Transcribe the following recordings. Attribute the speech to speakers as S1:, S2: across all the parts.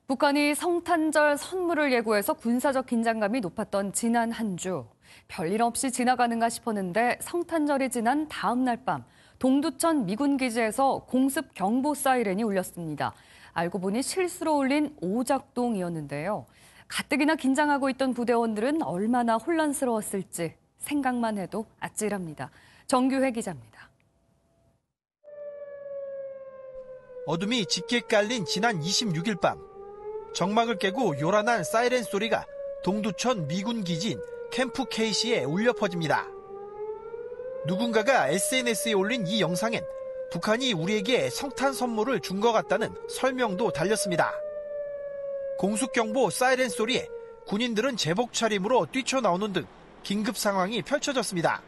S1: 북한이 성탄절 선물을 예고해서 군사적 긴장감이 높았던 지난 한 주. 별일 없이 지나가는가 싶었는데 성탄절이 지난 다음 날 밤 동두천 미군 기지에서 공습 경보 사이렌이 울렸습니다. 알고 보니 실수로 울린 오작동이었는데요. 가뜩이나 긴장하고 있던 부대원들은 얼마나 혼란스러웠을지 생각만 해도 아찔합니다. 정규회 기자입니다.
S2: 어둠이 짙게 깔린 지난 26일 밤. 정막을 깨고 요란한 사이렌 소리가 동두천 미군 기지인 캠프 K시에 울려 퍼집니다. 누군가가 SNS에 올린 이 영상엔 북한이 우리에게 성탄 선물을 준 것 같다는 설명도 달렸습니다. 공습경보 사이렌 소리에 군인들은 제복 차림으로 뛰쳐나오는 등 긴급 상황이 펼쳐졌습니다.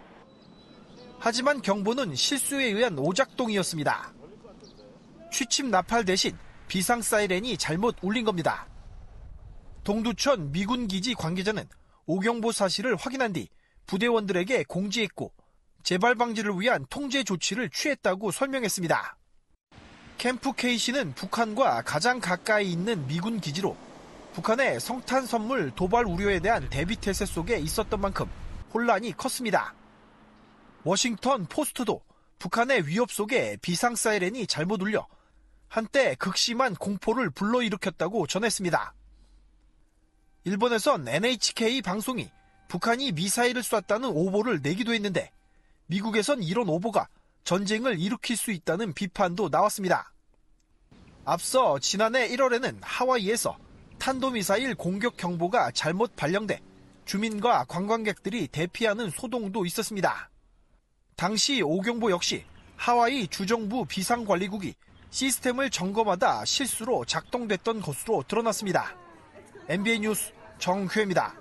S2: 하지만 경보는 실수에 의한 오작동이었습니다. 취침 나팔 대신 비상 사이렌이 잘못 울린 겁니다. 동두천 미군 기지 관계자는 오경보 사실을 확인한 뒤 부대원들에게 공지했고 재발 방지를 위한 통제 조치를 취했다고 설명했습니다. 캠프 K시는 북한과 가장 가까이 있는 미군 기지로 북한의 성탄 선물 도발 우려에 대한 대비 태세 속에 있었던 만큼 혼란이 컸습니다. 워싱턴 포스트도 북한의 위협 속에 비상 사이렌이 잘못 울려 한때 극심한 공포를 불러일으켰다고 전했습니다. 일본에선 NHK 방송이 북한이 미사일을 쐈다는 오보를 내기도 했는데 미국에선 이런 오보가 전쟁을 일으킬 수 있다는 비판도 나왔습니다. 앞서 지난해 1월에는 하와이에서 탄도미사일 공격 경보가 잘못 발령돼 주민과 관광객들이 대피하는 소동도 있었습니다. 당시 오경보 역시 하와이 주정부 비상관리국이 시스템을 점검하다 실수로 작동됐던 것으로 드러났습니다. MBN 뉴스 정회입니다.